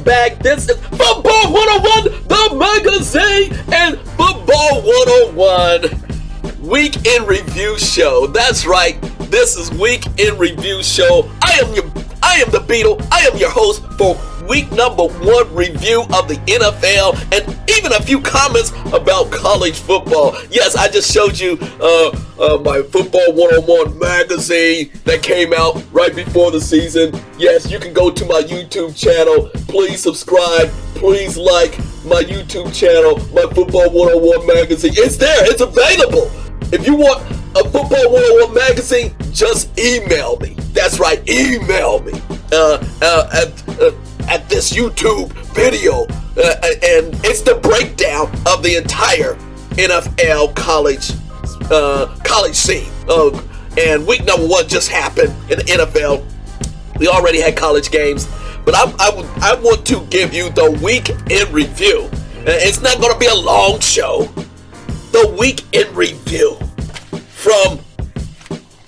back. This is Football 101, the magazine, and Football 101 Week in Review Show. That's right. This is Week in Review Show. I am the Beetle. I am your host for week number 1 review of the NFL and even a few comments about college football. Yes, I just showed you my Football 101 magazine that came out right before the season. Yes, you can go to my YouTube channel. Please subscribe. Please like my YouTube channel, my Football 101 magazine. It's there. It's available. If you want a Football 101 magazine, just email me. That's right, email me at this YouTube video, and it's the breakdown of the entire NFL college scene. And week number 1 just happened in the NFL. We already had college games, but I want to give you the week in review. It's not going to be a long show. The week in review from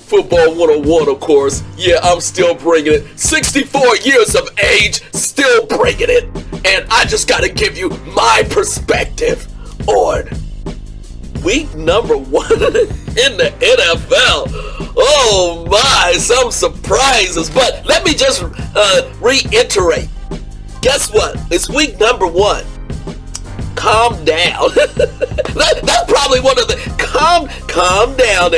Football 101, of course. Yeah, I'm still bringing it. 64 years of age, still bringing it. And I just got to give you my perspective on week number 1 in the NFL. Oh my, some surprises. But let me just reiterate. Guess what? It's week number 1. Calm down. That's probably one of the calm down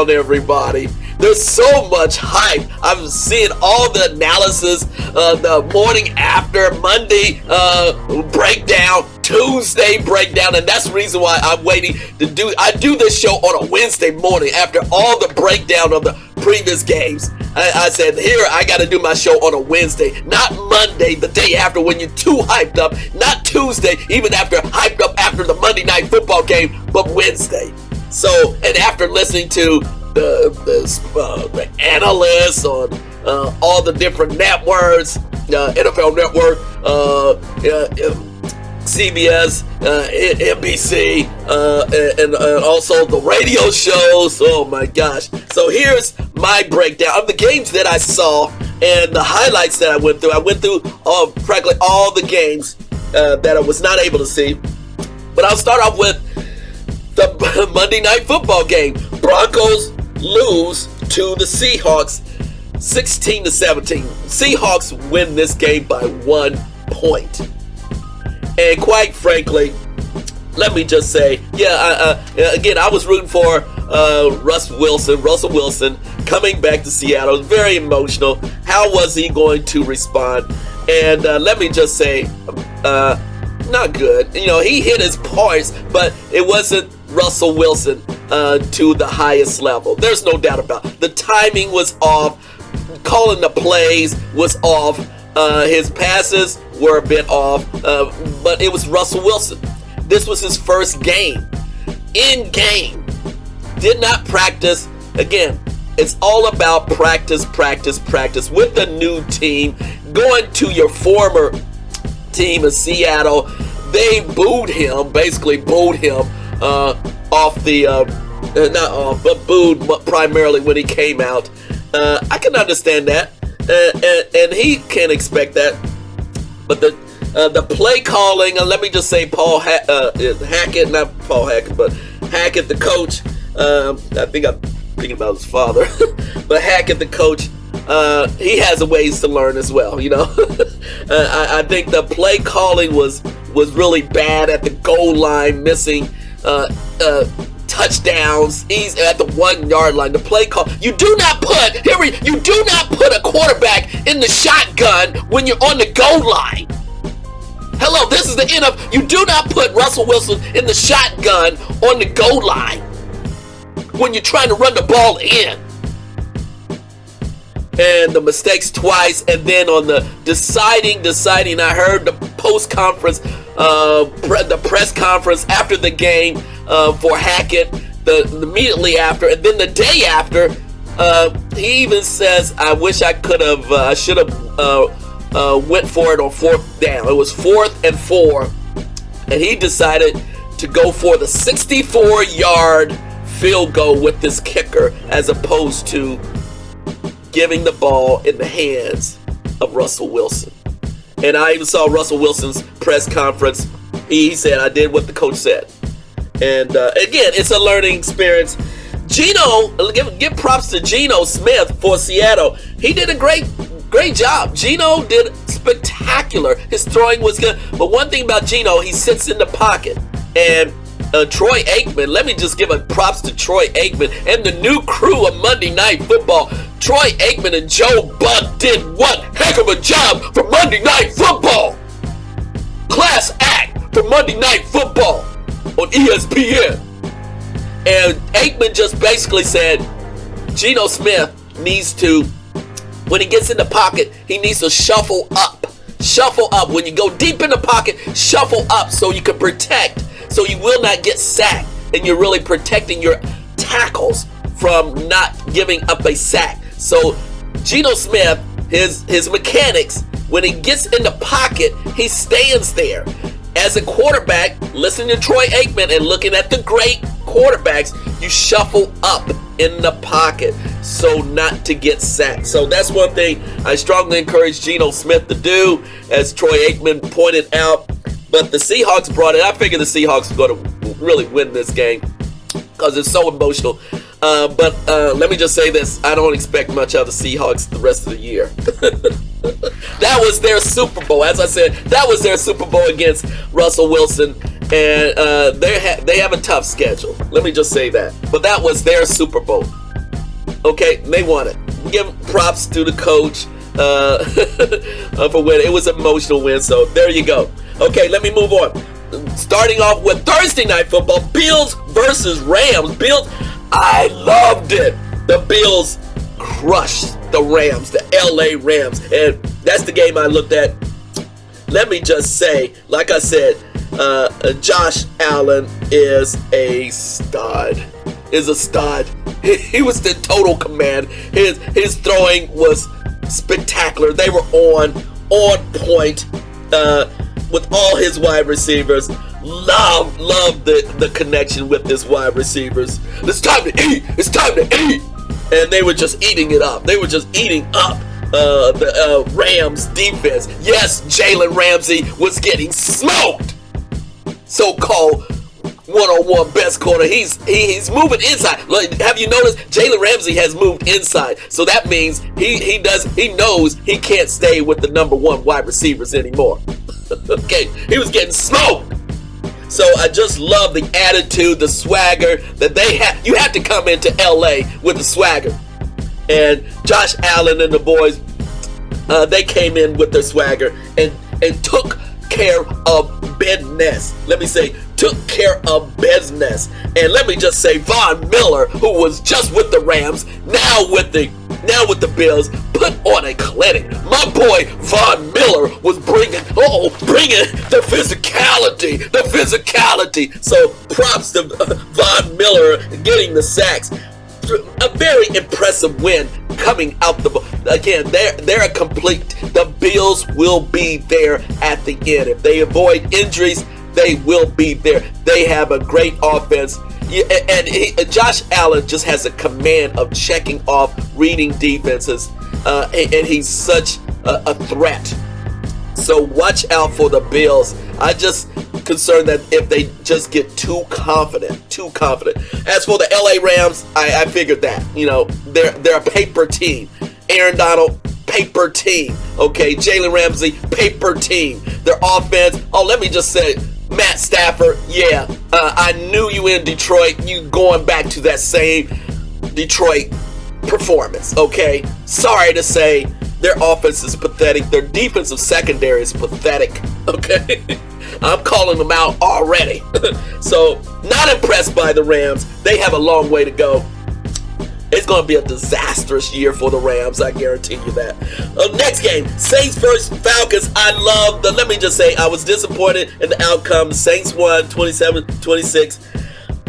everybody. There's so much hype. I'm seeing all the analysis, the morning after, Monday breakdown, Tuesday breakdown, and that's the reason why I'm waiting to I do this show on a Wednesday morning after all the breakdown of the previous games. I said, here, I got to do my show on a Wednesday, not Monday, the day after when you're too hyped up, not Tuesday, even after hyped up after the Monday night football game, but Wednesday. So, and after listening to the analysts on all the different networks, NFL Network, CBS, NBC, and also the radio shows. Oh my gosh. So here's my breakdown of the games that I saw and the highlights that I went through. I went through practically all the games that I was not able to see. But I'll start off with the Monday Night Football game. Broncos lose to the Seahawks 16-17. Seahawks win this game by 1 point. And quite frankly, let me just say, again, I was rooting for Russell Wilson coming back to Seattle. Very emotional. How was he going to respond? And let me just say, not good. You know, he hit his points, but it wasn't Russell Wilson to the highest level. There's no doubt about it. The timing was off. Calling the plays was off. His passes were a bit off, but it was Russell Wilson. This was his first game. In game. Did not practice. Again, it's all about practice with the new team. Going to your former team in Seattle, they basically booed him off the, not off, but booed primarily when he came out. I can understand that. And he can expect that, but the play calling. Let me just say, Hackett, not Paul Hackett, but Hackett, the coach. I think I'm thinking about his father, but Hackett, the coach. He has a ways to learn as well. You know, I think the play calling was really bad at the goal line, missing touchdowns. He's at the 1 yard line. The play call. You do not put a quarterback in the shotgun when you're on the goal line. Hello, this is the end of. You do not put Russell Wilson in the shotgun on the goal line when you're trying to run the ball in. And the mistakes twice, and then on the deciding. I heard the post-conference, the press conference after the game for Hackett, immediately after, and then the day after, he even says, "I wish I should have went for it on 4th down." It was 4th and 4, and he decided to go for the 64-yard field goal with this kicker, as opposed to giving the ball in the hands of Russell Wilson. And I even saw Russell Wilson's press conference. He said, I did what the coach said. And again, it's a learning experience. Geno, give props to Geno Smith for Seattle. He did a great job. Geno did spectacular. His throwing was good. But one thing about Geno, he sits in the pocket. And Troy Aikman, let me just give a props to Troy Aikman and the new crew of Monday Night Football. Troy Aikman and Joe Buck did one heck of a job for Monday Night Football. Class act for Monday Night Football on ESPN. And Aikman just basically said Geno Smith needs to, when he gets in the pocket, he needs to shuffle up. Shuffle up. When you go deep in the pocket, shuffle up so you can protect, so you will not get sacked. And you're really protecting your tackles from not giving up a sack. So Geno Smith, his mechanics, when he gets in the pocket, he stands there. As a quarterback, listening to Troy Aikman and looking at the great quarterbacks, you shuffle up in the pocket so not to get sacked. So that's one thing I strongly encourage Geno Smith to do, as Troy Aikman pointed out. But the Seahawks brought it. I figured the Seahawks were going to really win this game because it's so emotional. But let me just say this. I don't expect much out of the Seahawks the rest of the year. That was their Super Bowl. As I said, that was their Super Bowl against Russell Wilson. And they have a tough schedule. Let me just say that. But that was their Super Bowl. Okay, they won it. Give props to the coach for winning. It was an emotional win, so there you go. Okay, let me move on. Starting off with Thursday Night Football, Bills versus Rams. Bills, I loved it. The Bills crushed the Rams, the LA Rams. And that's the game I looked at. Let me just say, like I said, Josh Allen is a stud. He was the total command. His throwing was spectacular. They were on point with all his wide receivers. Love the connection with his wide receivers. It's time to eat. It's time to eat. And they were just eating it up. They were just eating up the Rams defense. Yes, Jalen Ramsey was getting smoked. So-called one-on-one best corner. He's moving inside. Have you noticed Jalen Ramsey has moved inside? So that means he knows he can't stay with the number one wide receivers anymore. Okay, he was getting smoked. So I just love the attitude, the swagger that they have. You have to come into LA with the swagger. And Josh Allen and the boys, they came in with their swagger and took care of business. Let me say, took care of business. And let me just say, Von Miller, who was just with the Rams, now with the Bills, put on a clinic. My boy Von Miller was bringing the physicality. So props to Von Miller getting the sacks. A very impressive win coming out again. They're a complete. The Bills will be there at the end. If they avoid injuries, they will be there. They have a great offense. And Josh Allen just has a command of checking off, reading defenses, and he's such a threat. So watch out for the Bills. I just concerned that if they just get too confident. As for the LA Rams, I figured that, they're a paper team. Aaron Donald, paper team. Okay, Jalen Ramsey, paper team. Their offense, let me just say, Matt Stafford, I knew you in Detroit. You going back to that same Detroit performance, okay? Sorry to say, their offense is pathetic. Their defensive secondary is pathetic, okay? I'm calling them out already. So, not impressed by the Rams. They have a long way to go. It's going to be a disastrous year for the Rams, I guarantee you that. Next game, Saints versus Falcons. Let me just say, I was disappointed in the outcome. The Saints won 27-26.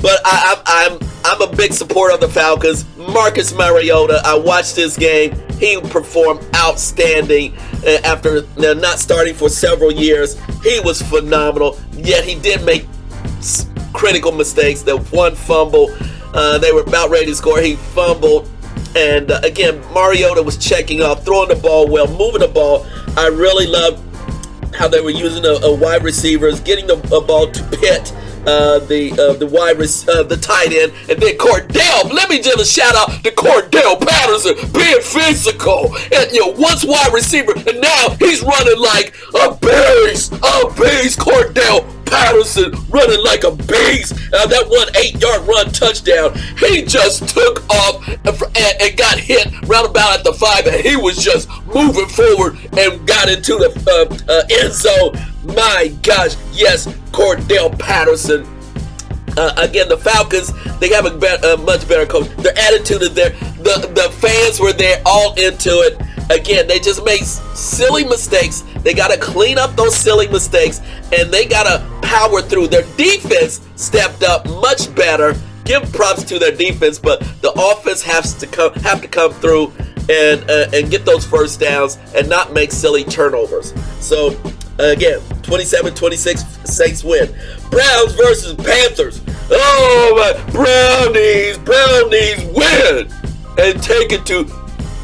But I'm a big supporter of the Falcons. Marcus Mariota, I watched this game. He performed outstanding after not starting for several years. He was phenomenal. Yet he did make critical mistakes. The one fumble, they were about ready to score. He fumbled. And again, Mariota was checking off, throwing the ball well, moving the ball. I really love how they were using a wide receivers, getting the ball to Pitt, the tight end, and then Cordell. Let me give a shout out to Cordell Patterson being physical, and once wide receiver, and now he's running like a beast. Cordell Patterson running like a beast. That 8-yard run touchdown, he just took off and got hit round about at the 5, and he was just moving forward and got into the end zone. My gosh, yes, Cordell Patterson. Again, the Falcons, they have a much better coach. Their attitude is there. The fans were there, all into it. Again, they just made silly mistakes. They got to clean up those silly mistakes, and they got to power through. Their defense stepped up much better. Give props to their defense, but the offense have to come through and get those first downs and not make silly turnovers. So, again, 27-26, Saints win. Browns versus Panthers. Oh, my Brownies win and take it to,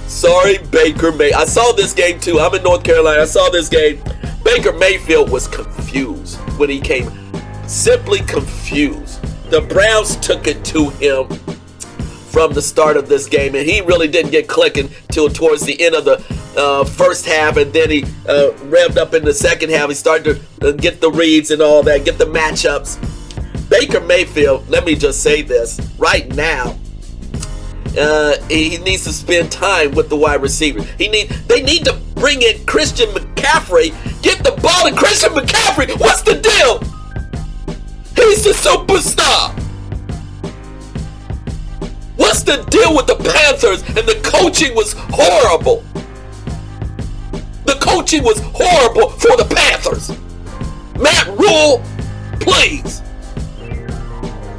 sorry, Baker Mayfield. I saw this game too. I'm in North Carolina. I saw this game. Baker Mayfield was confused when he came. Simply confused. The Browns took it to him from the start of this game, and he really didn't get clicking till towards the end of the first half, and then he revved up in the second half. He started to get the reads and all that, get the matchups. Baker Mayfield, let me just say this right now, he needs to spend time with the wide receivers. They need to bring in Christian McCaffrey. Get the ball to Christian McCaffrey. What's the deal? He's the superstar. What's the deal with the Panthers? And the coaching was horrible. The coaching was horrible for the Panthers. Matt Rule, please.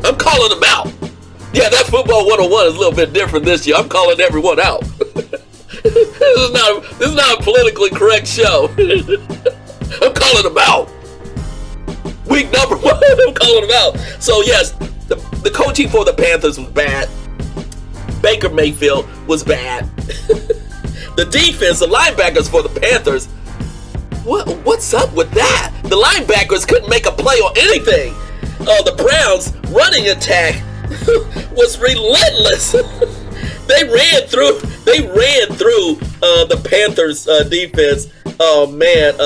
I'm calling him out. Yeah, that football 101 is a little bit different this year. I'm calling everyone out. This is not a politically correct show. I'm calling him out. Week number 1, I'm calling him out. So yes, the coaching for the Panthers was bad. Baker Mayfield was bad. The defense, the linebackers for the Panthers, what's up with that? The linebackers couldn't make a play on anything. The Browns' running attack was relentless. They ran through the Panthers' defense. Oh man,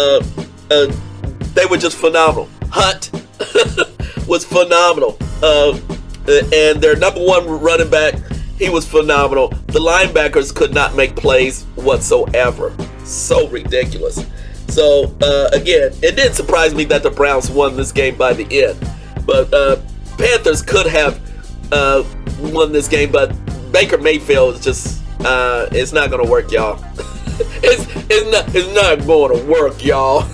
they were just phenomenal. Hunt was phenomenal, and their number 1 running back, he was phenomenal. The linebackers could not make plays whatsoever. So ridiculous. So again, it didn't surprise me that the Browns won this game by the end, but Panthers could have won this game, but Baker Mayfield is just it's not gonna work, y'all. it's not going to work, y'all.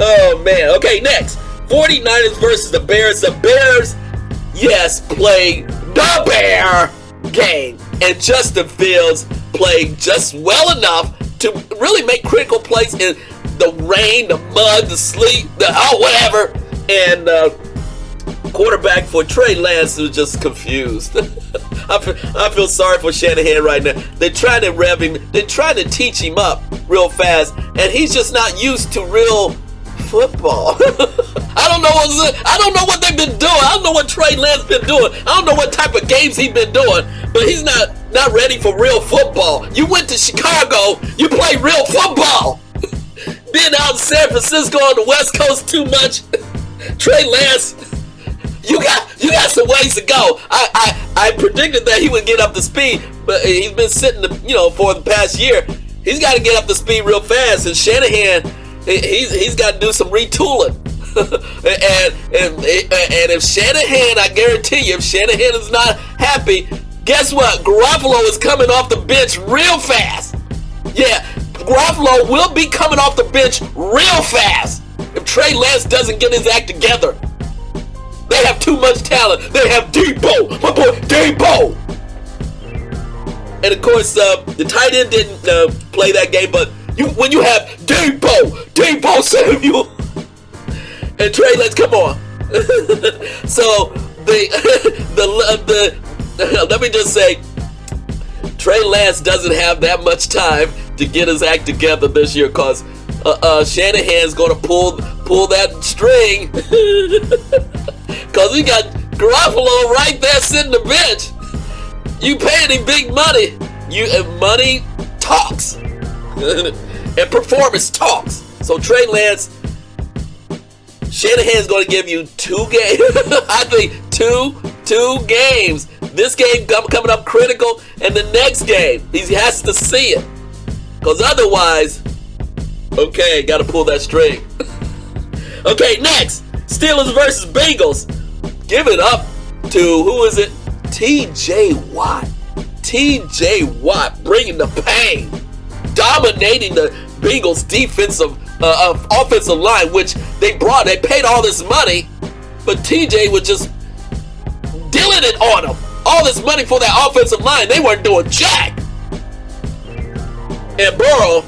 Oh man. Okay, next, 49ers versus the Bears. The Bears, yes, played the Bear game, and Justin Fields played just well enough to really make critical plays in the rain, the mud, the sleet, whatever. And quarterback for Trey Lance was just confused. I feel sorry for Shanahan right now. They're trying to rev him. They're trying to teach him up real fast, and he's just not used to real football. I don't know what they've been doing. I don't know what Trey Lance been doing. I don't know what type of games he's been doing, but he's not ready for real football. You went to Chicago. You play real football. Been out in San Francisco on the West Coast too much. Trey Lance, you got some ways to go. I predicted that he would get up to speed, but he's been sitting, for the past year. He's got to get up to speed real fast, and Shanahan, he's got to do some retooling. and if Shanahan, I guarantee you, if Shanahan is not happy, guess what? Garoppolo is coming off the bench real fast. Yeah, Garoppolo will be coming off the bench real fast if Trey Lance doesn't get his act together. They have too much talent. They have Debo, my boy Debo. And of course, the tight end didn't play that game, but when you have Debo Samuel, and Trey Lance, come on. So let me just say, Trey Lance doesn't have that much time to get his act together this year, because Shanahan's gonna pull that string, cause we got Garoppolo right there sitting the bench. You paying him big money. Money talks, and performance talks. So Trey Lance, Shanahan's gonna give you 2 games. I think two games. This game coming up critical, and the next game he has to see it, cause otherwise, okay, gotta pull that string. Okay, next, Steelers versus Bengals. Give it up to, who is it? T.J. Watt. T.J. Watt bringing the pain, dominating the Bengals defensive offensive line, which they paid all this money, but T.J. was just dealing it on them. All this money for that offensive line, they weren't doing jack. And Burrow,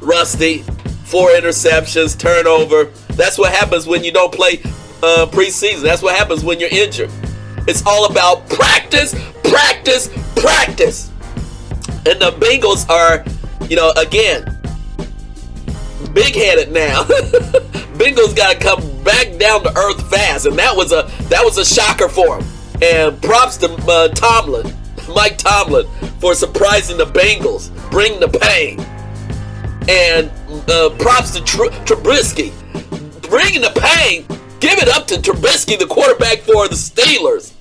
rusty, 4 interceptions, turnover. That's what happens when you don't play preseason. That's what happens when you're injured. It's all about practice, practice, practice. And the Bengals are, again, big-headed now. Bengals got to come back down to earth fast, and that was a shocker for them. And props to Mike Tomlin, for surprising the Bengals, bringing the pain. And props to Trubisky, bringing the pain. Give it up to Trubisky, the quarterback for the Steelers.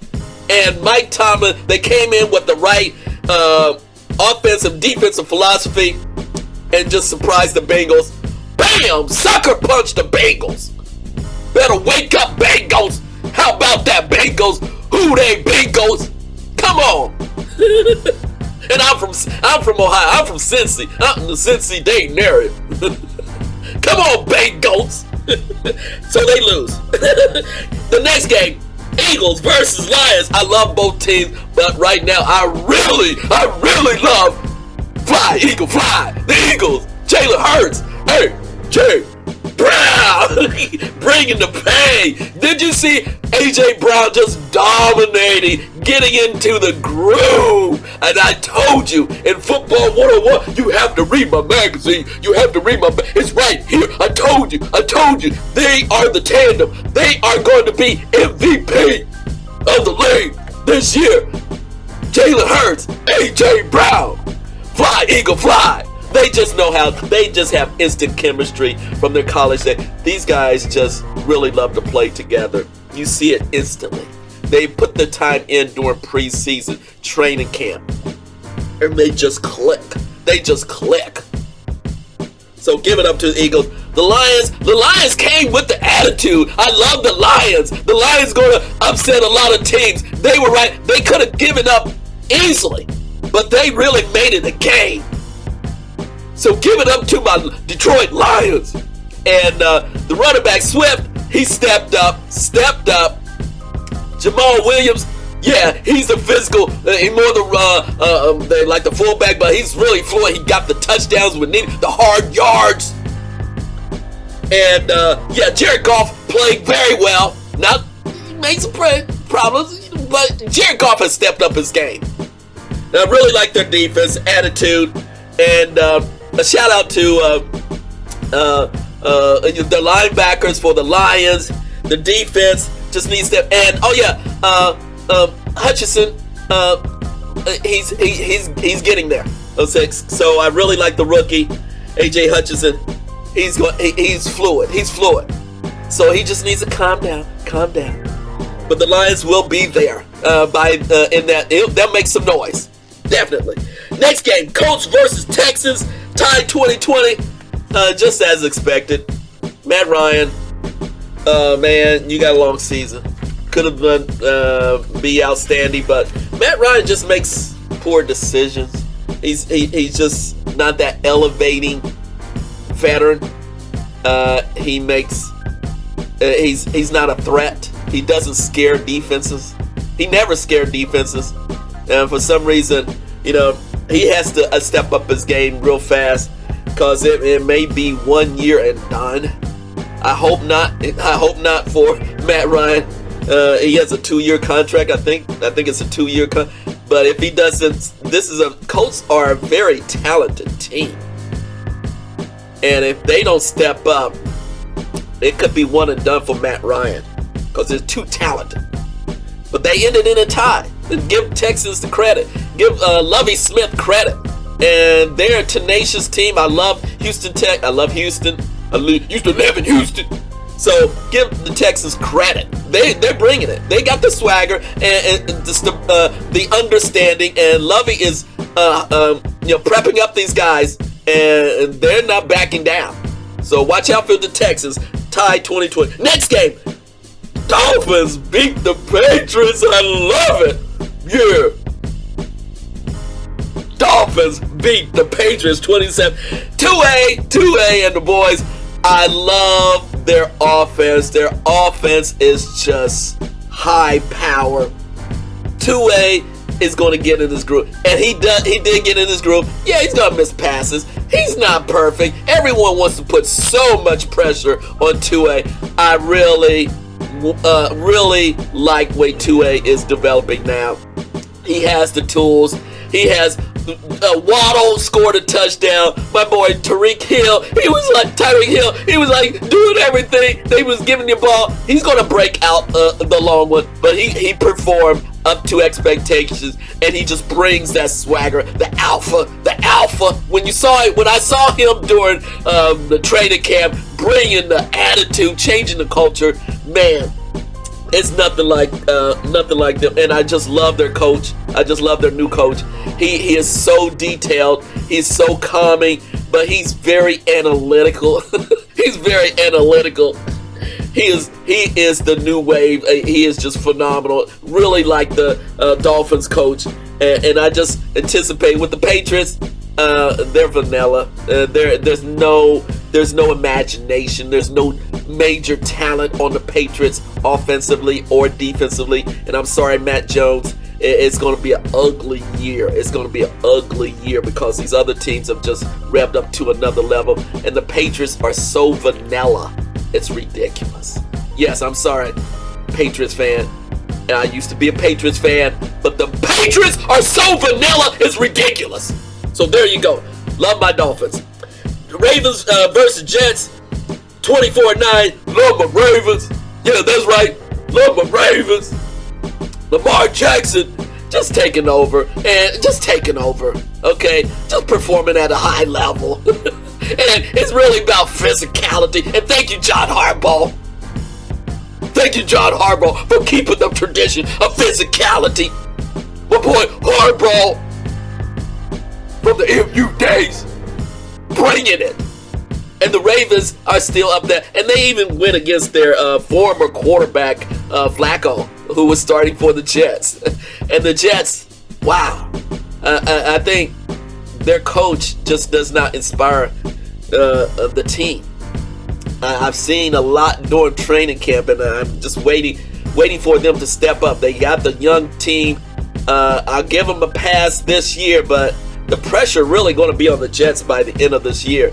And Mike Tomlin, they came in with the right offensive, defensive philosophy and just surprised the Bengals. Bam! Sucker punch the Bengals. Better wake up, Bengals. How about that, Bengals? Who they Bengals? Come on. And I'm from Ohio. I'm from Cincy. I'm in the Cincy Dayton area. Come on, Bengals. So they lose. The next game, Eagles versus Lions. I love both teams, but right now I really love Fly, Eagle, Fly. The Eagles. Jalen Hurts. Hey, Jay Brown. Bringing the pain. Did you see A.J. Brown just dominating, getting into the groove? And I told you, in Football 101, you have to read my magazine. You have to read it's right here. I told you. They are the tandem. They are going to be MVP of the league this year. Jalen Hurts, A.J. Brown. Fly, Eagle, fly. They just have instant chemistry from their college days. These guys just really love to play together. You see it instantly. They put the time in during preseason training camp, and they just click. So give it up to the Eagles. The Lions came with the attitude. I love the Lions. The Lions going to upset a lot of teams. They were right. They could have given up easily, but they really made it a game. So give it up to my Detroit Lions. And the running back, Swift, he stepped up. Jamal Williams, yeah, he's a physical, he's more like the fullback, but he's really fluid. He got the touchdowns when needed, the hard yards. And Jared Goff played very well. Now, he made some problems, but Jared Goff has stepped up his game. And I really like their defense, attitude, and a shout out to the linebackers for the Lions. The defense just needs to, and Hutchinson, he's getting there. So I really like the rookie, AJ Hutchinson. He's fluid. So he just needs to calm down. But the Lions will be there they'll make some noise, definitely. Next game, Colts versus Texans, tied 2020, just as expected. Matt Ryan, man, you got a long season. Could have been be outstanding, but Matt Ryan just makes poor decisions. He's just not that elevating veteran. He's not a threat. He doesn't scare defenses. He never scared defenses, and for some reason, he has to step up his game real fast, because it may be 1 year and done. I hope not for Matt Ryan. He has a 2-year contract. I think it's a 2-year contract. But if he doesn't, Colts are a very talented team. And if they don't step up, it could be one and done for Matt Ryan because they're too talented. But they ended in a tie. Give Texas the credit. Give Lovie Smith credit. And they're a tenacious team. I love Houston Tech. I love Houston. I used to live in Houston. So give the Texans credit. They're bringing it. They got the swagger and the understanding. And Lovie is prepping up these guys, and they're not backing down. So watch out for the Texans. Tie 2020. Next game. Dolphins beat the Patriots. I love it. Yeah. Dolphins beat the Patriots 27. 2A and the boys. I love their offense. Their offense is just high power. 2A is going to get in this group. And he did get in this group. Yeah, he's going to miss passes. He's not perfect. Everyone wants to put so much pressure on 2A. I really like the way 2A is developing now. He has the tools. He has Waddle scored a touchdown. My boy Tyreek Hill, he was like doing everything. They was giving the ball. He's gonna break out the long one, but he performed up to expectations, and he just brings that swagger, the alpha. When I saw him during the training camp, bringing the attitude, changing the culture, man. It's nothing like them, and I just love their coach. I just love their new coach. He is so detailed. He's so calming, but he's very analytical. He's very analytical. He is the new wave. He is just phenomenal. Really like the Dolphins coach, and I just anticipate with the Patriots. They're vanilla. There's no imagination. There's no major talent on the Patriots offensively or defensively. And I'm sorry, Matt Jones. It's going to be an ugly year. It's going to be an ugly year because these other teams have just revved up to another level. And the Patriots are so vanilla. It's ridiculous. Yes, I'm sorry, Patriots fan. And I used to be a Patriots fan. But the Patriots are so vanilla. It's ridiculous. So there you go. Love my Dolphins. Ravens versus Jets. 24-9. Love my Ravens. Yeah, that's right. Love my Ravens. Lamar Jackson just taking over. Okay? Just performing at a high level. And it's really about physicality. And thank you, John Harbaugh. Thank you, John Harbaugh, for keeping the tradition of physicality. My boy Harbaugh from the MU days, bringing it. And the Ravens are still up there. And they even went against their former quarterback, Flacco, who was starting for the Jets. And the Jets, wow. I think their coach just does not inspire the team. I've seen a lot during training camp, and I'm just waiting for them to step up. They got the young team. I'll give them a pass this year, but the pressure really going to be on the Jets by the end of this year.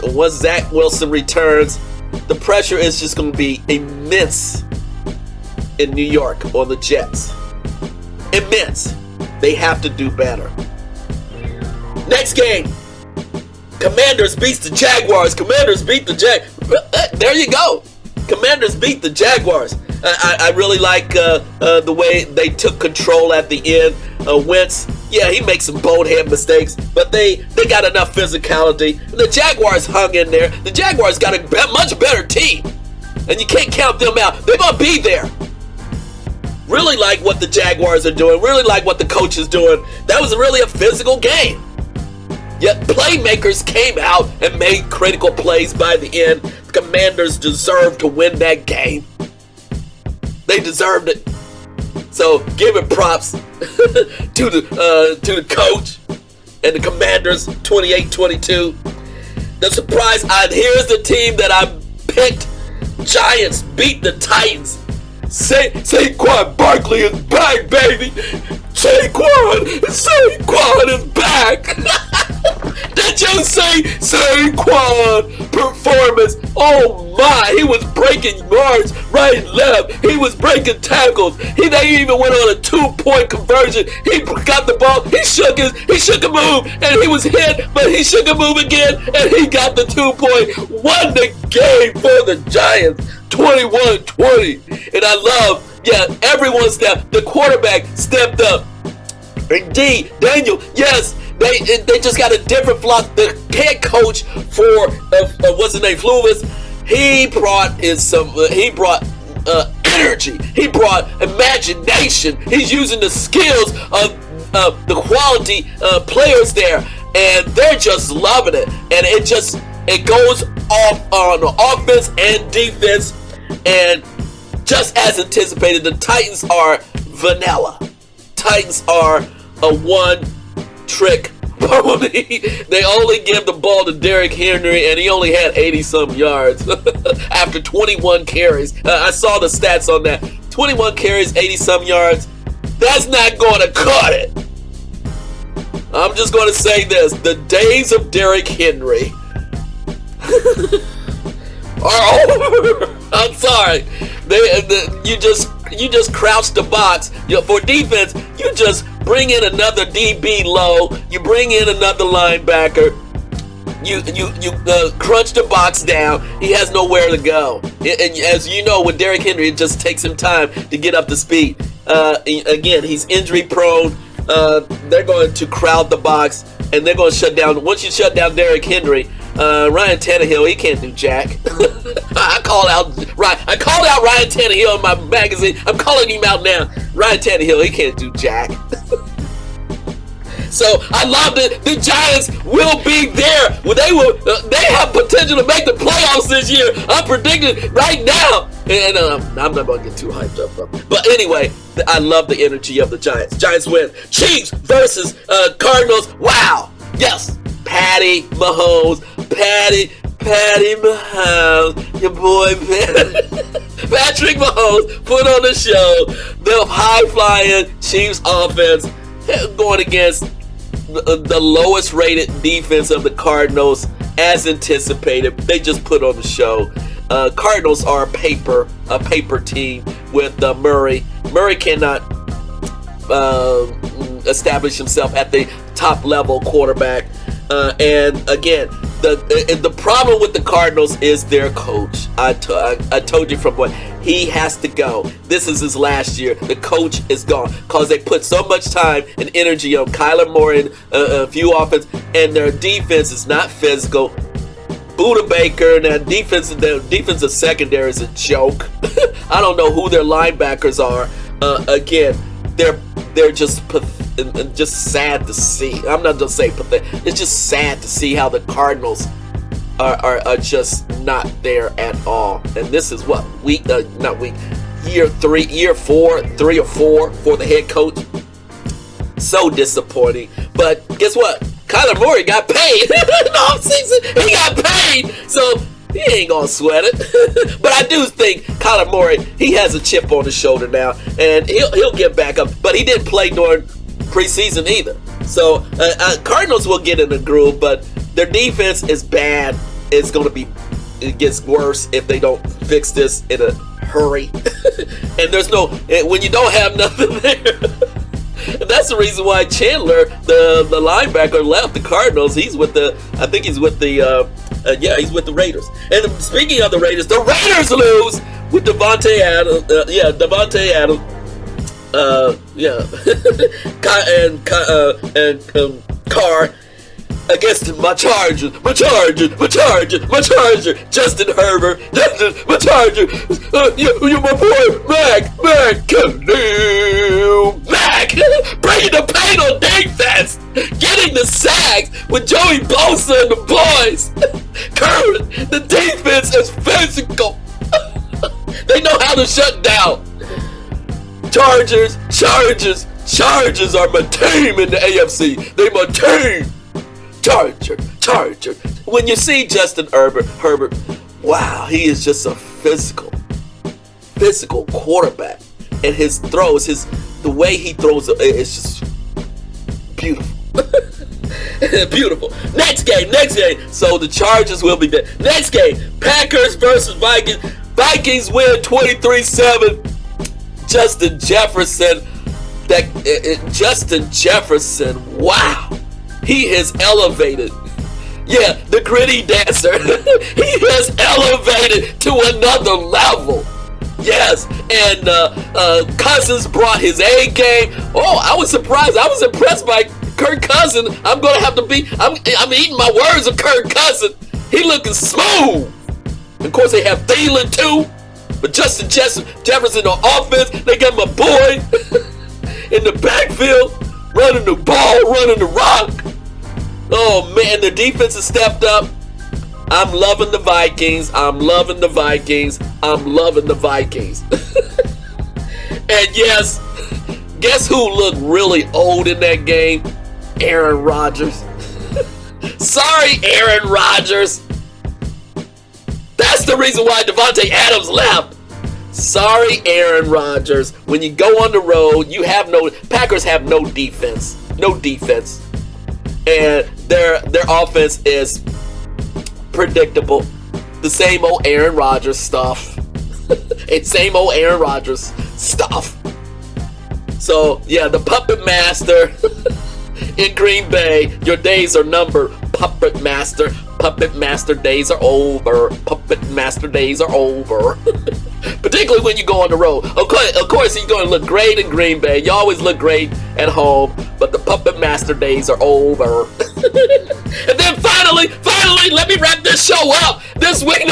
Once Zach Wilson returns, the pressure is just going to be immense in New York on the Jets. Immense. They have to do better. Next game. Commanders beats the Jaguars. There you go. Commanders beat the Jaguars. I really like the way they took control at the end. Wentz, yeah, he makes some bonehead mistakes, but they got enough physicality. The Jaguars hung in there. The Jaguars got a much better team, and you can't count them out. They're going to be there. Really like what the Jaguars are doing. Really like what the coach is doing. That was really a physical game. Yet playmakers came out and made critical plays by the end. The Commanders deserved to win that game. They deserved it. So give it props to the coach and the Commanders. 28-22. The surprise. Here's the team that I picked. Giants beat the Titans. Saquon Barkley is back, baby. Saquon is back. Did you say Saquon performance. Oh my, he was breaking yards right and left. He was breaking tackles. They even went on a 2-point conversion. He got the ball. He shook a move, and he was hit, but he shook a move again, and he got the 2-point. Won the game for the Giants, 21-20. And I love, everyone stepped. The quarterback stepped up. Indeed, Daniel, yes, they just got a different philosophy. The head coach for what's his name, Flores, he brought energy. He brought imagination. He's using the skills of the quality players there, and they're just loving it. And it goes off on offense and defense, and just as anticipated, the Titans are vanilla. Titans are a one-trick pony. They only give the ball to Derrick Henry, and he only had 80-some yards after 21 carries. I saw the stats on that. 21 carries, 80-some yards. That's not going to cut it. I'm just going to say this. The days of Derrick Henry are over. I'm sorry. You just crouch the box. For defense, you just bring in another DB low. You bring in another linebacker. You crunch the box down. He has nowhere to go. And as you know, with Derrick Henry, it just takes him time to get up to speed. Again, he's injury prone. They're going to crowd the box, and they're going to shut down. Once you shut down Derrick Henry, Ryan Tannehill, he can't do jack. I called out Ryan Tannehill in my magazine. I'm calling him out now. Ryan Tannehill, he can't do jack. So I love that the Giants will be there. They have potential to make the playoffs this year. I'm predicting right now. And I'm not going to get too hyped up. But anyway, I love the energy of the Giants. Giants win. Chiefs versus Cardinals. Wow. Yes. Patty Mahomes. Patty Mahomes. Your boy Patrick Mahomes put on the show. The high-flying Chiefs offense going against the lowest rated defense of the Cardinals, as anticipated. They just put on the show. Cardinals are a paper team with Murray. Murray cannot establish himself at the top level quarterback. And again, the problem with the Cardinals is their coach. I told you from what he has to go. This is his last year. The coach is gone because they put so much time and energy on Kyler Murray and a few offense, and their defense is not physical. Buda Baker and that defensive secondary is a joke. I don't know who their linebackers are. Again, they're just sad to see. I'm not gonna say pathetic. It's just sad to see how the Cardinals are just not there at all. And this is what year 3 or 4 for the head coach. So disappointing. But guess what? Kyler Murray got paid in the offseason. He got paid, so he ain't gonna sweat it. But I do think Kyler Murray, he has a chip on his shoulder now, and he'll get back up. But he didn't play during preseason either. So Cardinals will get in the groove, but their defense is bad. It gets worse if they don't fix this in a hurry. And when you don't have nothing there. And that's the reason why Chandler, the linebacker, left the Cardinals. He's with the Raiders. And speaking of the Raiders lose with Devontae Adams. Devontae Adams. and Carr against my Charger, Justin Herbert, my Charger, you my boy, Mac, Khalil Mack, bringing the pain on defense, getting the sacks with Joey Bosa and the boys. Current, the defense is physical. They know how to shut down. Chargers are my team in the AFC. They my team. Charger. When you see Justin Herbert, wow, he is just a physical quarterback. And his throws, the way he throws, it's just beautiful. Beautiful. Next game. So the Chargers will be there. Next game, Packers versus Vikings. Vikings win 23-7. Justin Jefferson. Justin Jefferson. Wow. He has elevated. Yeah, the gritty dancer. He has elevated to another level. Yes, and Cousins brought his A game. Oh, I was surprised. I was impressed by Kirk Cousins. I'm gonna have to be. I'm eating my words of Kirk Cousins. He looking smooth. Of course, they have Thielen too, but Justin Jefferson on offense. They got my boy in the backfield, running the ball, running the rock. Oh man, the defense has stepped up. I'm loving the Vikings. I'm loving the Vikings. And yes, guess who looked really old in that game? Aaron Rodgers. Sorry, Aaron Rodgers. That's the reason why Devontae Adams left. Sorry, Aaron Rodgers. When you go on the road, Packers have no defense. No defense. And their offense is predictable. The same old Aaron Rodgers stuff. It's same old Aaron Rodgers stuff. So, yeah, the Puppet Master in Green Bay, your days are numbered. Puppet Master days are over. Puppet Master days are over. Particularly when you go on the road. Of course, you're going to look great in Green Bay. You always look great at home, but the Puppet Master days are over. And then finally, let me wrap this show up. This week,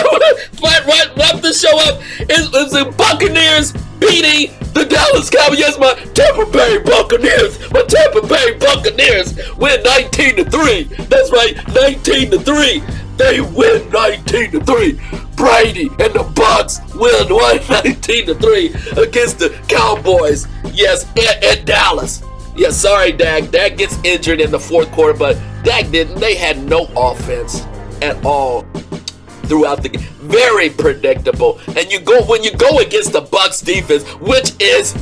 wrap this show up. Is the Buccaneers beating the Dallas Cowboys. Yes, my Tampa Bay Buccaneers. My Tampa Bay Buccaneers win 19-3. That's right, 19-3. They win 19-3. Brady and the Bucs win 19-3 against the Cowboys. Yes, at Dallas. Yeah, sorry, Dak. Dak gets injured in the fourth quarter, but Dak didn't. They had no offense at all throughout the game. Very predictable. And when you go against the Bucs defense, which is,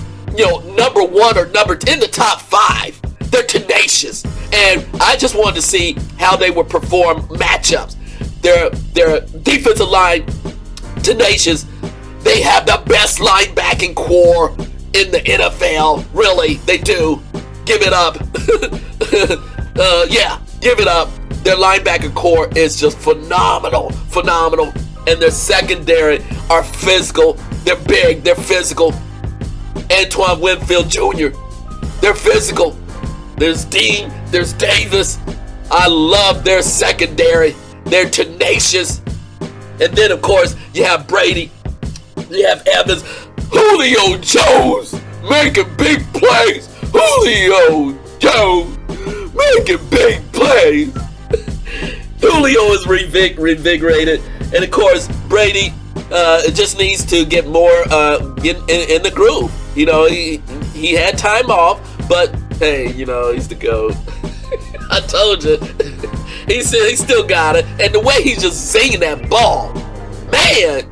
number one or number in the top 5. They're tenacious. And I just wanted to see how they would perform matchups. Their defensive line, tenacious. They have the best linebacking core in the NFL. Really, they do. Give it up. Yeah, give it up. Their linebacker core is just phenomenal. And their secondary are physical. They're big. They're physical. Antoine Winfield Jr. They're physical. There's Dean. There's Davis. I love their secondary. They're tenacious. And then, of course, you have Brady. You have Evans. Julio Jones making big plays. Julio Jones making big plays. Julio is revigorated. And, of course, Brady just needs to get more in the groove. He had time off, but, hey, he's the GOAT. I told you. He still got it. And the way he's just zinging that ball, man.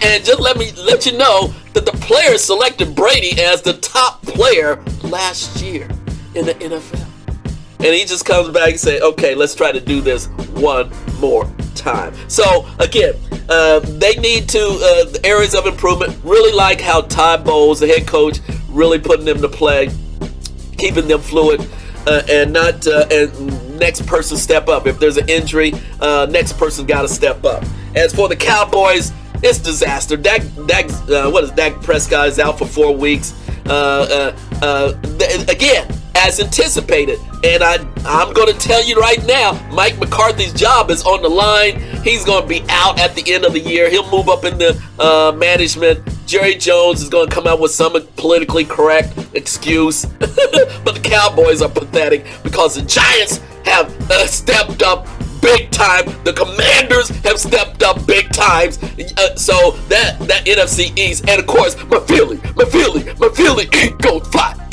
And just let you know that the players selected Brady as the top player last year in the NFL. And he just comes back and say, okay, let's try to do this one more time. So, again, they need to, areas of improvement. Really like how Todd Bowles, the head coach, really putting them to play, keeping them fluid, and not, and next person step up. If there's an injury, next person got to step up. As for the Cowboys, it's disaster. Dak Prescott is out for 4 weeks. Again, as anticipated. And I'm going to tell you right now, Mike McCarthy's job is on the line. He's going to be out at the end of the year. He'll move up in the management. Jerry Jones is going to come out with some politically correct excuse. But the Cowboys are pathetic because the Giants have stepped up big time. The Commanders have stepped up big times. So that NFC East, and of course, my Philly,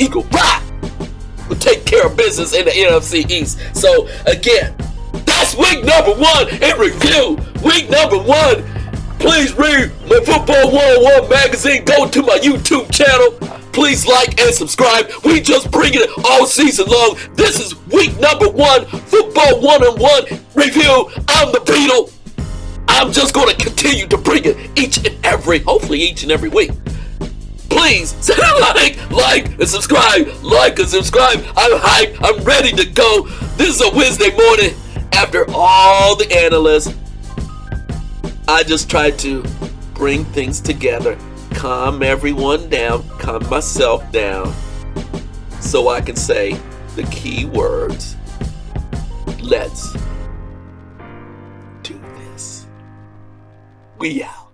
Eagle fly. Will take care of business in the NFC East. So again, that's week number 1 in review. Week number 1. Please read my Football 101 magazine. Go to my YouTube channel. please like and subscribe. We just bringing it all season long. This is week number 1, football 1-on-1 review. I'm the Beetle. I'm just going to continue to bring it hopefully each and every week. Please like and subscribe. Like and subscribe. I'm hyped. I'm ready to go. This is a Wednesday morning after all the analysts. I just tried to bring things together, calm everyone down, calm myself down, so I can say the key words. Let's do this. We out.